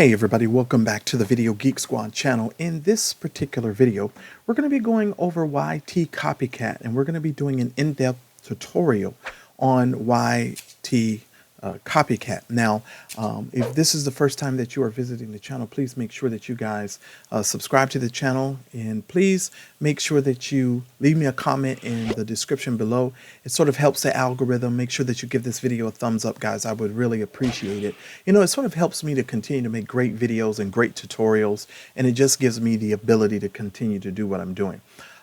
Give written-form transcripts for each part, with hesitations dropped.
Hey everybody, welcome back to the Video Geek Squad channel. In this particular video, we're going to be going over YT Copycat, and we're going to be doing an in-depth tutorial on YT Copycat. Now, if this is the first time that you are visiting the channel, please make sure that you guys subscribe to the channel, and please make sure that you leave me a comment in the description below. It sort of helps the algorithm. Make sure that you give this video a thumbs up, guys. I would really appreciate it. You know, it sort of helps me to continue to make great videos and great tutorials, and it just gives me the ability to continue to do what I'm doing.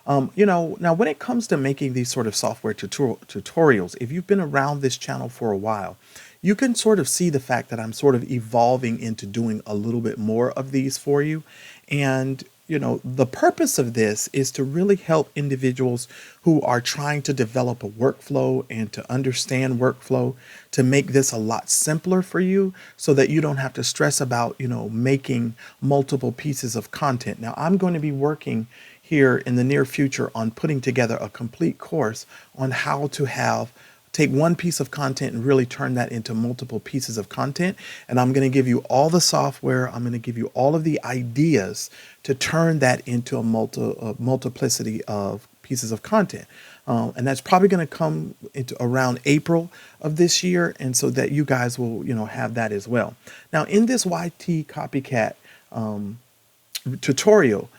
Now when it comes to making these sort of software tutorials, if you've been around this channel for a while, you can sort of see the fact that I'm sort of evolving into doing a little bit more of these for you. And, you know, the purpose of this is to really help individuals who are trying to develop a workflow and to understand workflow, to make this a lot simpler for you so that you don't have to stress about, you know, making multiple pieces of content. Now, I'm going to be working here in the near future on putting together a complete course on how to take one piece of content and really turn that into multiple pieces of content. And I'm going to give you all the software. I'm going to give you all of the ideas to turn that into a multiplicity of pieces of content. And that's probably going to come into around April of this year. And so that you guys will, you know, have that as well. Now, in this YT Copycat tutorial,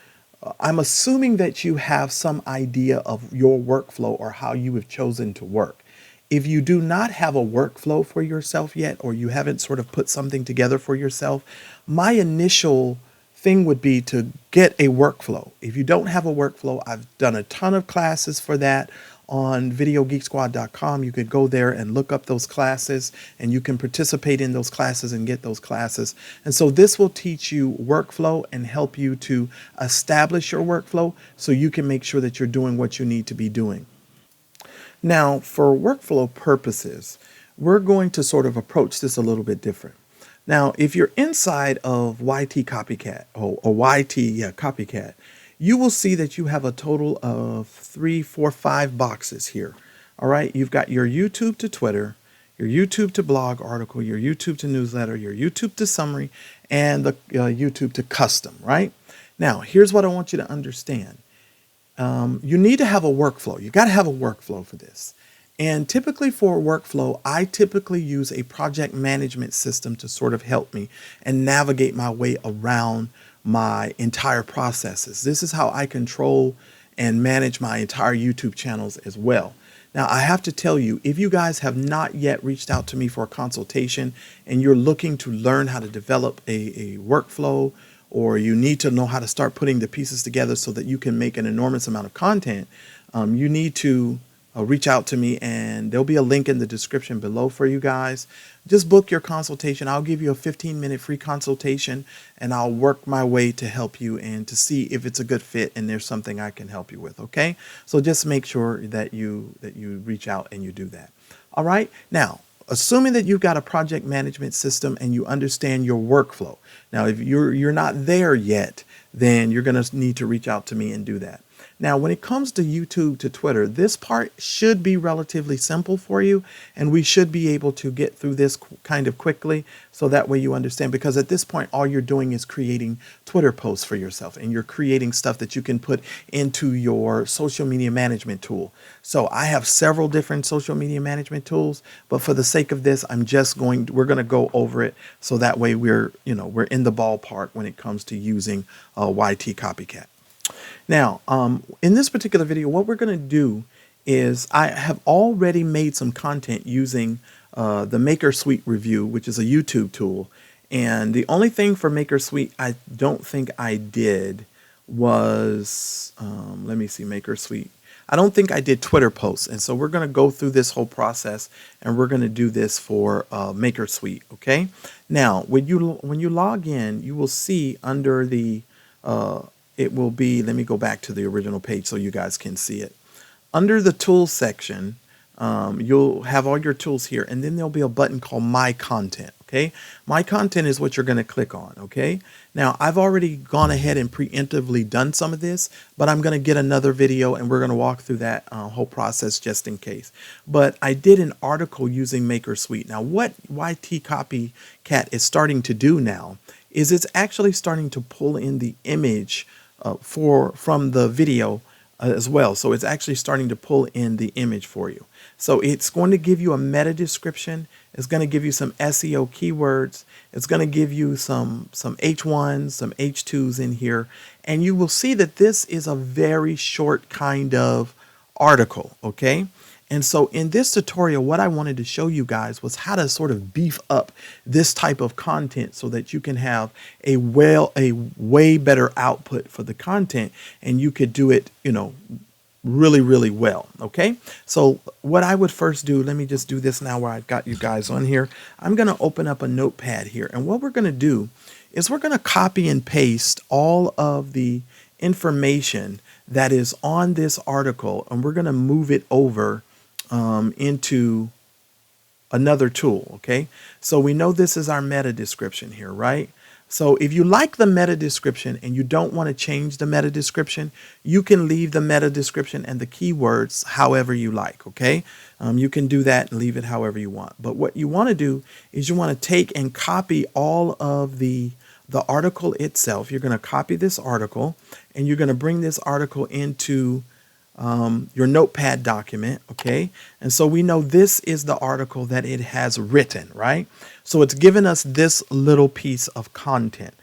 I'm assuming that you have some idea of your workflow or how you have chosen to work. If you do not have a workflow for yourself yet, or you haven't sort of put something together for yourself, my initial thing would be to get a workflow. If you don't have a workflow, I've done a ton of classes for that on videogeeksquad.com. You could go there and look up those classes, and you can participate in those classes and get those classes. And so this will teach you workflow and help you to establish your workflow so you can make sure that you're doing what you need to be doing. Now, for workflow purposes, we're going to sort of approach this a little bit different. Now, if you're inside of YT Copycat or YT Copycat, you will see that you have a total of 3, 4, 5 boxes here. All right, you've got your YouTube to Twitter, your YouTube to blog article, your YouTube to newsletter, your YouTube to summary, and the YouTube to custom, right? Now, here's what I want you to understand. You need to have a workflow. You got to have a workflow for this. And typically for a workflow, I typically use a project management system to sort of help me and navigate my way around my entire processes. This is how I control and manage my entire YouTube channels as well. Now, I have to tell you, if you guys have not yet reached out to me for a consultation and you're looking to learn how to develop a workflow, or you need to know how to start putting the pieces together so that you can make an enormous amount of content, you need to reach out to me, and there'll be a link in the description below for you guys. Just book your consultation. I'll give you a 15-minute free consultation, and I'll work my way to help you and to see if it's a good fit and there's something I can help you with, okay? So just make sure that you reach out and you do that. All right? Now, assuming that you've got a project management system and you understand your workflow. Now, if you're not there yet, then you're going to need to reach out to me and do that. Now, when it comes to YouTube to Twitter, this part should be relatively simple for you, and we should be able to get through this kind of quickly so that way you understand, because at this point, all you're doing is creating Twitter posts for yourself, and you're creating stuff that you can put into your social media management tool. So I have several different social media management tools, but for the sake of this, we're going to go over it so that way we're in the ballpark when it comes to using YT Copycat. Now, in this particular video, what we're going to do is I have already made some content using the MakerSuite review, which is a YouTube tool. And the only thing for MakerSuite I don't think I did was, let me see, MakerSuite. I don't think I did Twitter posts. And so we're going to go through this whole process, and we're going to do this for MakerSuite, okay? Now, when you log in, you will see under the it will be, let me go back to the original page so you guys can see it. Under the tools section, you'll have all your tools here, and then there'll be a button called My Content, okay? My Content is what you're going to click on, okay? Now, I've already gone ahead and preemptively done some of this, but I'm going to get another video, and we're going to walk through that whole process just in case. But I did an article using MakerSuite. Now, what YT Copycat is starting to do now is it's actually starting to pull in the image from the video as well. So it's actually starting to pull in the image for you. So it's going to give you a meta description. It's going to give you some SEO keywords. It's going to give you some H1s, some H2s in here. And you will see that this is a very short kind of article, okay? And so in this tutorial, what I wanted to show you guys was how to sort of beef up this type of content so that you can have a way better output for the content, and you could do it, really, really well. Okay. So what I would first do, let me just do this now where I've got you guys on here. I'm going to open up a notepad here. And what we're going to do is we're going to copy and paste all of the information that is on this article, and we're going to move it over into another tool. Okay. So we know this is our meta description here, right? So if you like the meta description and you don't want to change the meta description, you can leave the meta description and the keywords however you like, okay? You can do that and leave it however you want. But what you want to do is you want to take and copy all of the article itself. You're going to copy this article, and you're going to bring this article into your notepad document, okay? And so we know this is the article that it has written, right? So it's given us this little piece of content.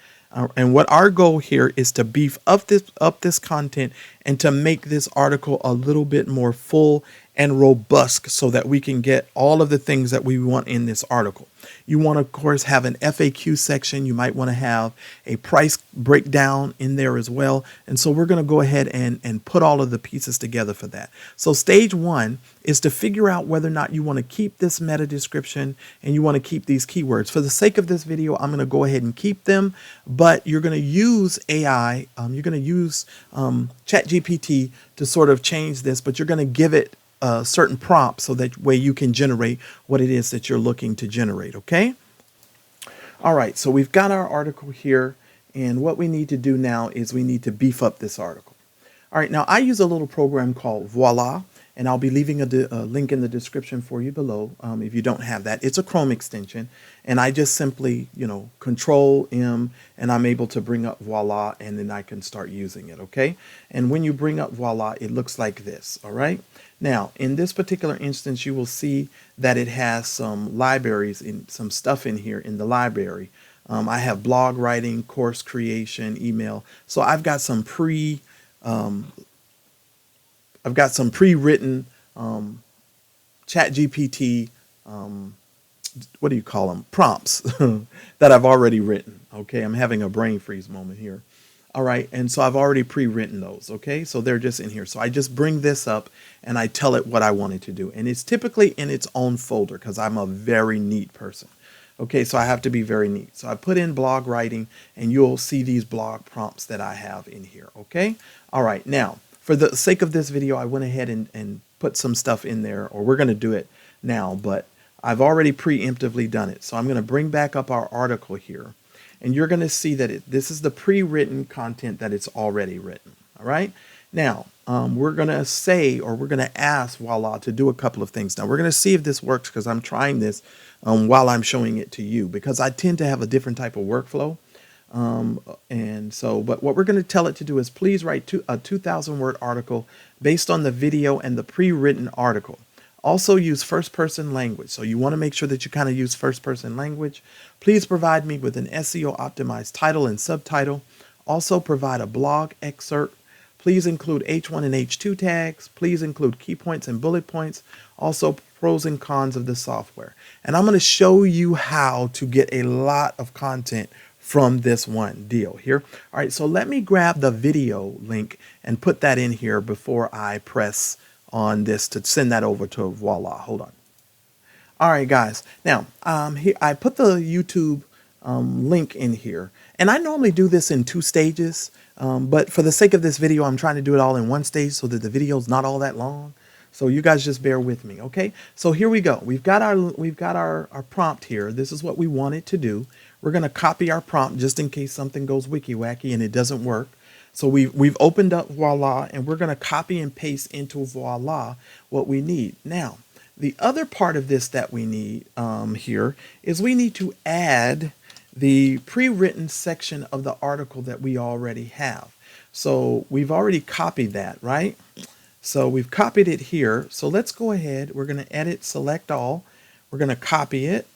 And what our goal here is to beef up this content and to make this article a little bit more full and robust so that we can get all of the things that we want in this article. You want to, of course, have an FAQ section. You might want to have a price breakdown in there as well. And so we're going to go ahead and put all of the pieces together for that. So stage one is to figure out whether or not you want to keep this meta description and you want to keep these keywords. For the sake of this video, I'm going to go ahead and keep them, but you're going to use AI. You're going to use ChatGPT to sort of change this, but you're going to give it certain prompts so that way you can generate what it is that you're looking to generate. Okay. All right. So we've got our article here, and what we need to do now is we need to beef up this article. All right. Now I use a little program called Voilà, and I'll be leaving a link in the description for you below if you don't have that. It's a Chrome extension, and I just simply, Control M, and I'm able to bring up Voilà, and then I can start using it. Okay. And when you bring up Voilà, it looks like this. All right. Now, in this particular instance, you will see that it has some libraries and some stuff in here in the library. I have blog writing, course creation, email. So I've got some pre-written ChatGPT, what do you call them? Prompts that I've already written. Okay, I'm having a brain freeze moment here. All right, and so I've already pre-written those, okay? So they're just in here. So I just bring this up and I tell it what I want it to do. And it's typically in its own folder because I'm a very neat person. Okay, so I have to be very neat. So I put in blog writing, and you'll see these blog prompts that I have in here, okay? All right, now, for the sake of this video, I went ahead and put some stuff in there, or we're going to do it now, but I've already preemptively done it. So I'm going to bring back up our article here. And you're going to see that this is the pre-written content that it's already written. All right. Now, we're going to say, or we're going to ask Voilà to do a couple of things. Now, we're going to see if this works because I'm trying this while I'm showing it to you, because I tend to have a different type of workflow. But what we're going to tell it to do is please write a 2,000-word article based on the video and the pre-written article. Also use first-person language. So you want to make sure that you kind of use first-person language. Please provide me with an SEO-optimized title and subtitle. Also provide a blog excerpt. Please include H1 and H2 tags. Please include key points and bullet points. Also pros and cons of the software. And I'm going to show you how to get a lot of content from this one deal here. All right, so let me grab the video link and put that in here before I press on this to send that over to Voilà. Hold on. All right, guys. Now, here I put the YouTube link in here, and I normally do this in 2 stages, but for the sake of this video, I'm trying to do it all in 1 stage so that the video is not all that long. So you guys just bear with me, okay? So here we go. We've got our prompt here. This is what we want it to do. We're going to copy our prompt just in case something goes wiki-wacky and it doesn't work. So we've opened up Voilà, and we're going to copy and paste into Voilà what we need. Now, the other part of this that we need here is we need to add the pre-written section of the article that we already have. So we've already copied that, right? So we've copied it here. So let's go ahead. We're going to edit, select all. We're going to copy it.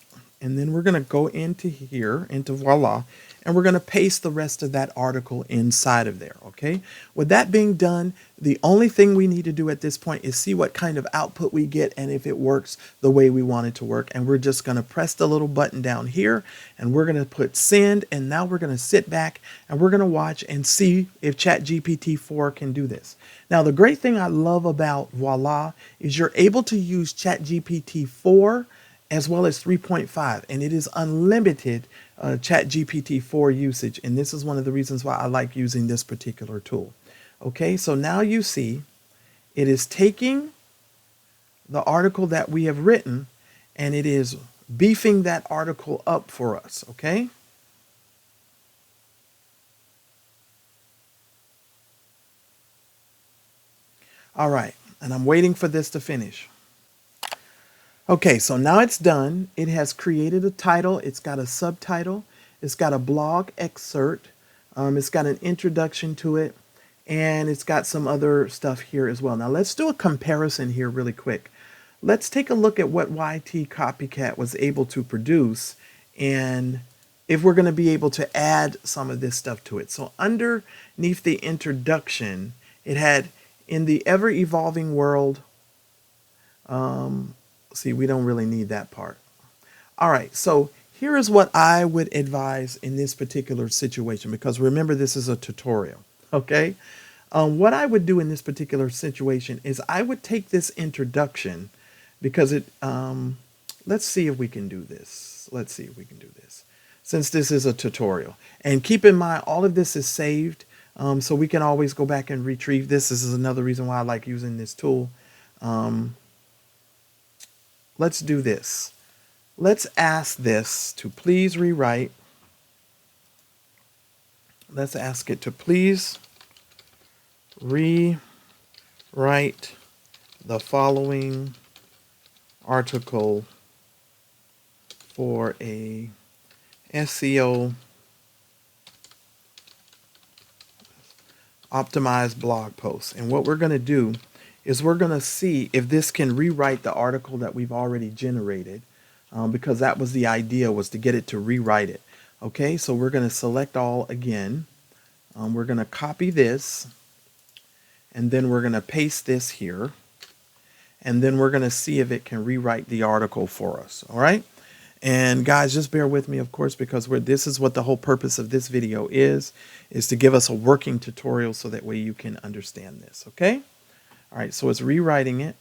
And then we're going to go into here, into Voila, and we're going to paste the rest of that article inside of there, okay? With that being done, the only thing we need to do at this point is see what kind of output we get and if it works the way we want it to work. And we're just going to press the little button down here, and we're going to put send, and now we're going to sit back and we're going to watch and see if ChatGPT 4 can do this. Now, the great thing I love about Voila is you're able to use ChatGPT 4 as well as 3.5, and it is unlimited ChatGPT 4 usage, and this is one of the reasons why I like using this particular tool. Okay, so now you see it is taking the article that we have written and it is beefing that article up for us, okay? All right, and I'm waiting for this to finish. Okay, so now it's done. It has created a title. It's got a subtitle. It's got a blog excerpt. It's got an introduction to it. And it's got some other stuff here as well. Now let's do a comparison here really quick. Let's take a look at what YT Copycat was able to produce and if we're going to be able to add some of this stuff to it. So underneath the introduction, it had in the ever-evolving world, see, we don't really need that part. All right, so here is what I would advise in this particular situation, because remember, this is a tutorial, okay? What I would do in this particular situation is I would take this introduction because it, let's see if we can do this. Let's see if we can do this. Since this is a tutorial. And keep in mind, all of this is saved, so we can always go back and retrieve this. This is another reason why I like using this tool. Let's do this. Let's ask this to please rewrite. Let's ask it to please rewrite the following article for a SEO optimized blog post. And what we're going to do is we're going to see if this can rewrite the article that we've already generated, because that was the idea, was to get it to rewrite it. Okay, so we're going to select all again. We're going to copy this, and then we're going to paste this here, and then we're going to see if it can rewrite the article for us. All right, and guys, just bear with me, of course, because this is what the whole purpose of this video is to give us a working tutorial so that way you can understand this. Okay. All right, so it's rewriting it.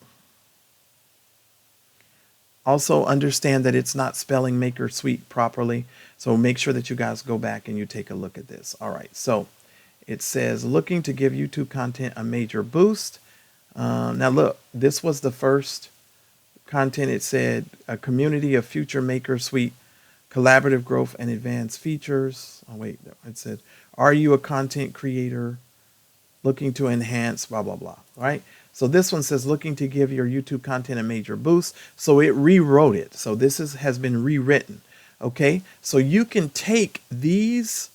Also understand that it's not spelling Maker Suite properly, so make sure that you guys go back and you take a look at this. All right, so it says looking to give YouTube content a major boost. Now look, this was the first content. It said a community of future Maker Suite, collaborative growth and advanced features. Oh wait, it said, are you a content creator looking to enhance blah blah blah, right? So this one says looking to give your YouTube content a major boost. So it rewrote it. So this has been rewritten. Okay, so you can take these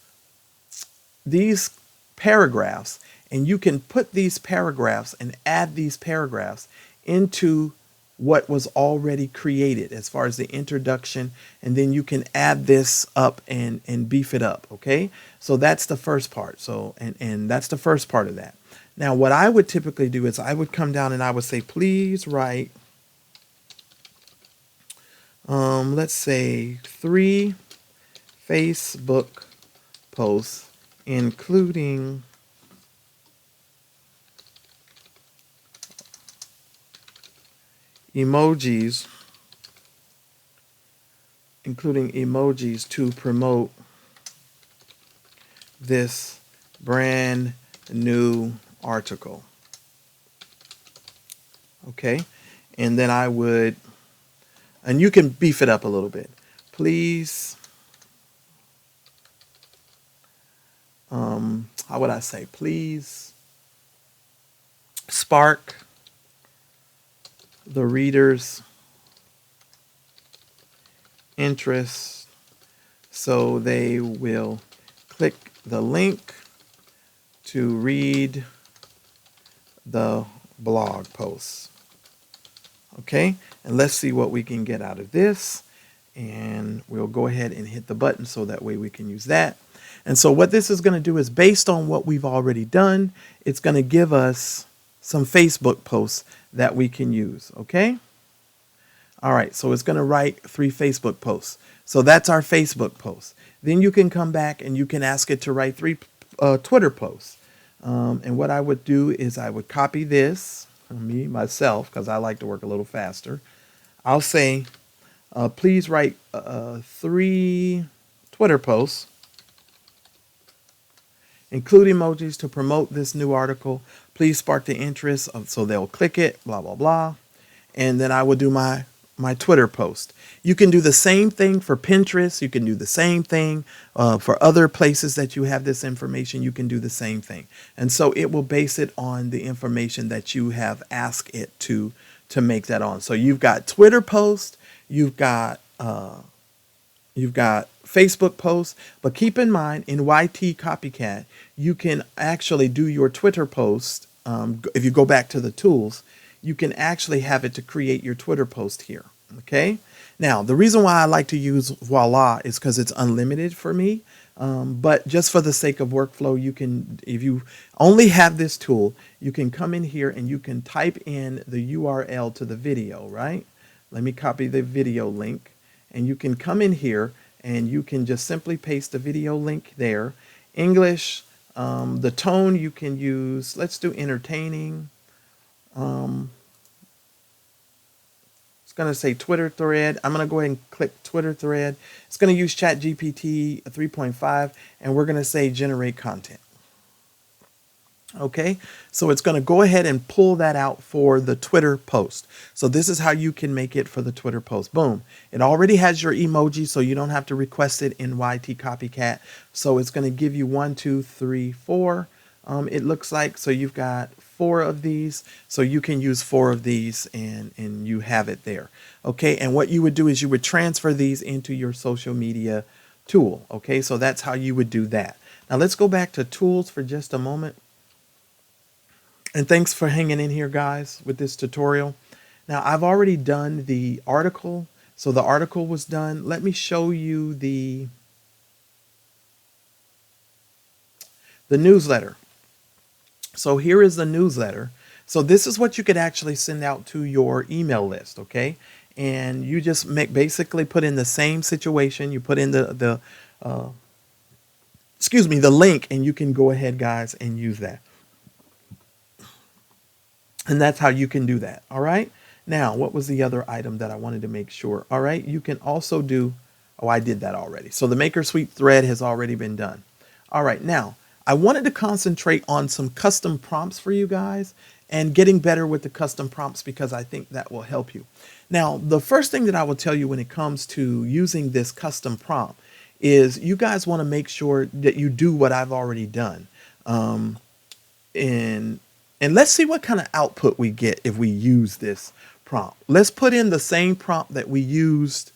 paragraphs and you can put these paragraphs and add these paragraphs into what was already created as far as the introduction, and then you can add this up and beef it up. Okay, so that's the first part. So and that's the first part of that. Now what I would typically do is I would come down and I would say please write let's say 3 Facebook posts including emojis to promote this brand new article. Okay, and then I would, and you can beef it up a little bit. Please, how would I say? Please spark the reader's interest so they will click the link to read the blog posts. Okay, and let's see what we can get out of this. And we'll go ahead and hit the button so that way we can use that. And so what this is going to do is, based on what we've already done, it's going to give us some Facebook posts that we can use. Okay. All right. So it's going to write 3 Facebook posts. So that's our Facebook post. Then you can come back and you can ask it to write 3 Twitter posts. And what I would do is I would copy this, myself, because I like to work a little faster. I'll say, please write 3 Twitter posts, include emojis to promote this new article. Please spark the interest so they'll click it, blah, blah, blah. And then I will do my Twitter post. You can do the same thing for Pinterest. You can do the same thing for other places that you have this information. You can do the same thing. And so it will base it on the information that you have asked it to make that on. So you've got Twitter post, you've got Facebook posts, but keep in mind in YT Copycat, you can actually do your Twitter post. If you go back to the tools, you can actually have it to create your Twitter post here. Okay. Now, the reason why I like to use Voilà is because it's unlimited for me. But just for the sake of workflow, you can, if you only have this tool, you can come in here and you can type in the URL to the video, right? Let me copy the video link, and you can come in here and you can just simply paste the video link there. English, the tone you can use, let's do entertaining. It's going to say Twitter thread. I'm going to go ahead and click Twitter thread. It's going to use ChatGPT 3.5, and we're going to say generate content. Okay, so it's going to go ahead and pull that out for the Twitter post. So this is how you can make it for the Twitter post. Boom. It already has your emoji, so you don't have to request it in YT Copycat. So it's going to give you 1, 2, 3, 4. It looks like, so you've got 4 of these, so you can use 4 of these and you have it there. Okay, and what you would do is you would transfer these into your social media tool. Okay, so that's how you would do that. Now let's go back to tools for just a moment. And thanks for hanging in here, guys, with this tutorial. Now, I've already done the article. So the article was done. Let me show you the newsletter. So here is the newsletter. So this is what you could actually send out to your email list, okay? And you just basically put in the same situation. You put in the link, and you can go ahead, guys, and use that. And that's how you can do that. All right. Now, what was the other item that I wanted to make sure? All right. You can also do, oh, I did that already. So the Maker Suite thread has already been done. All right. Now, I wanted to concentrate on some custom prompts for you guys and getting better with the custom prompts, because I think that will help you. Now, the first thing that I will tell you when it comes to using this custom prompt is you guys want to make sure that you do what I've already done. And let's see what kind of output we get if we use this prompt. Let's put in the same prompt that we used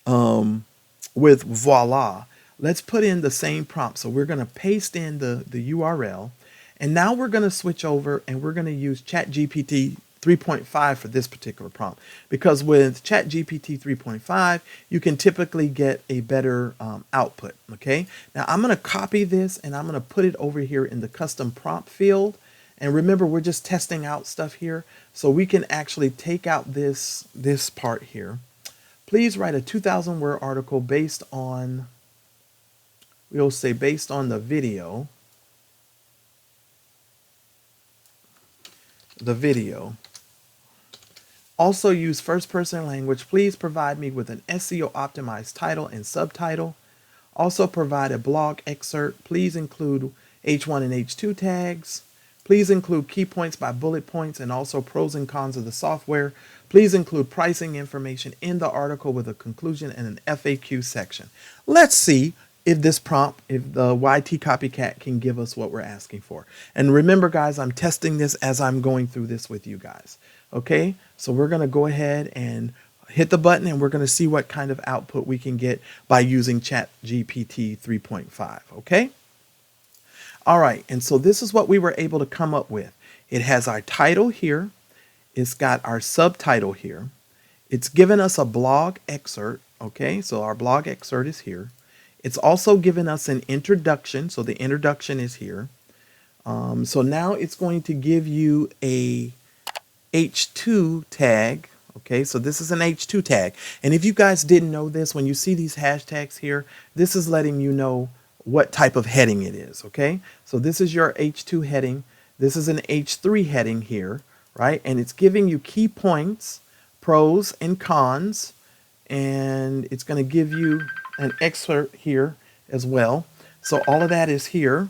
with Voila. Let's put in the same prompt. So we're going to paste in the URL. And now we're going to switch over and we're going to use ChatGPT 3.5 for this particular prompt. Because with ChatGPT 3.5, you can typically get a better output. Okay. Now I'm going to copy this and I'm going to put it over here in the custom prompt field. And remember, we're just testing out stuff here. So we can actually take out this part here. Please write a 2,000 word article based on, we'll say based on the video. Also use first person language. Please provide me with an SEO optimized title and subtitle. Also provide a blog excerpt. Please include H1 and H2 tags. Please include key points by bullet points and also pros and cons of the software. Please include pricing information in the article with a conclusion and an FAQ section. Let's see if this prompt, if the YT Copycat can give us what we're asking for. And remember, guys, I'm testing this as I'm going through this with you guys. Okay, so we're going to go ahead and hit the button and we're going to see what kind of output we can get by using ChatGPT 3.5. Okay. All right. And so this is what we were able to come up with. It has our title here. It's got our subtitle here. It's given us a blog excerpt. Okay. So our blog excerpt is here. It's also given us an introduction. So the introduction is here. So now it's going to give you a H2 tag. Okay, so this is an H2 tag. And if you guys didn't know this, when you see these hashtags here, this is letting you know what type of heading it is. Okay, so this is your H2 heading. This is an H3 heading here, right? And it's giving you key points, pros and cons, and it's going to give you an excerpt here as well. So all of that is here.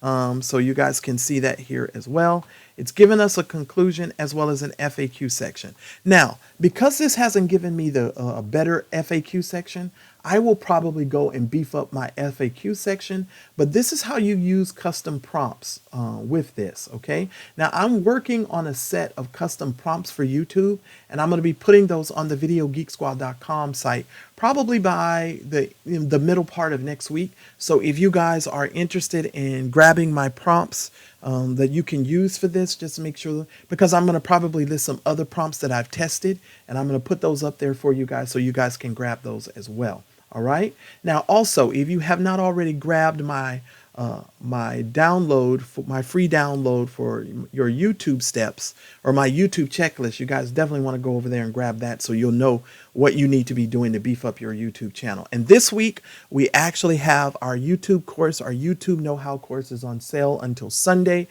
So you guys can see that here as well. It's given us a conclusion as well as an FAQ section. Now, because this hasn't given me the better FAQ section, I will probably go and beef up my FAQ section, but this is how you use custom prompts with this, okay? Now, I'm working on a set of custom prompts for YouTube, and I'm going to be putting those on the videogeeksquad.com site probably by the middle part of next week. So if you guys are interested in grabbing my prompts that you can use for this, just make sure, because I'm going to probably list some other prompts that I've tested, and I'm going to put those up there for you guys so you guys can grab those as well. All right. Now, also, if you have not already grabbed my my free download for your YouTube steps or my YouTube checklist, you guys definitely want to go over there and grab that so you'll know what you need to be doing to beef up your YouTube channel. And this week, we actually have our YouTube course, our YouTube know-how course is on sale until Sunday,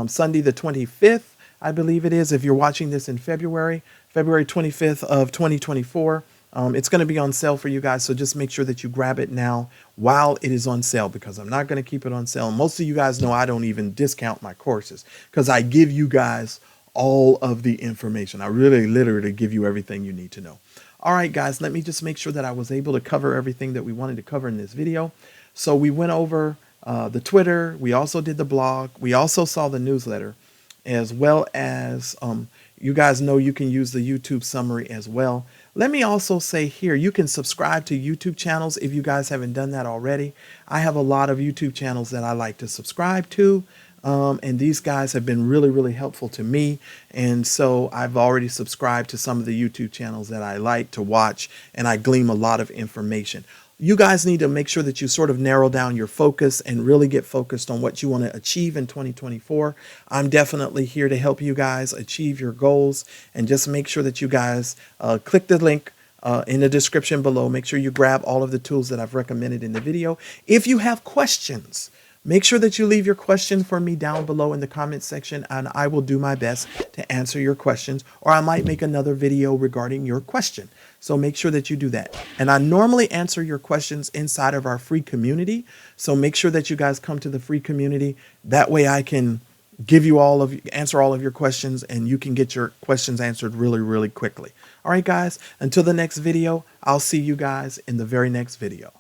Sunday the 25th, I believe it is. If you're watching this in February 25th of 2024. It's going to be on sale for you guys, so just make sure that you grab it now while it is on sale, because I'm not going to keep it on sale. Most of you guys know I don't even discount my courses because I give you guys all of the information. I really literally give you everything you need to know. All right, guys, let me just make sure that I was able to cover everything that we wanted to cover in this video. So we went over the Twitter. We also did the blog. We also saw the newsletter, as well as you guys know you can use the YouTube summary as well. Let me also say here, you can subscribe to YouTube channels if you guys haven't done that already. I have a lot of YouTube channels that I like to subscribe to, and these guys have been really, really helpful to me. And so I've already subscribed to some of the YouTube channels that I like to watch, and I glean a lot of information. You guys need to make sure that you sort of narrow down your focus and really get focused on what you want to achieve in 2024. I'm definitely here to help you guys achieve your goals, and just make sure that you guys click the link in the description below. Make sure you grab all of the tools that I've recommended in the video. If you have questions, make sure that you leave your question for me down below in the comment section, and I will do my best to answer your questions, or I might make another video regarding your question. So make sure that you do that. And I normally answer your questions inside of our free community. So make sure that you guys come to the free community. That way I can give you answer all of your questions, and you can get your questions answered really, really quickly. All right, guys, until the next video, I'll see you guys in the very next video.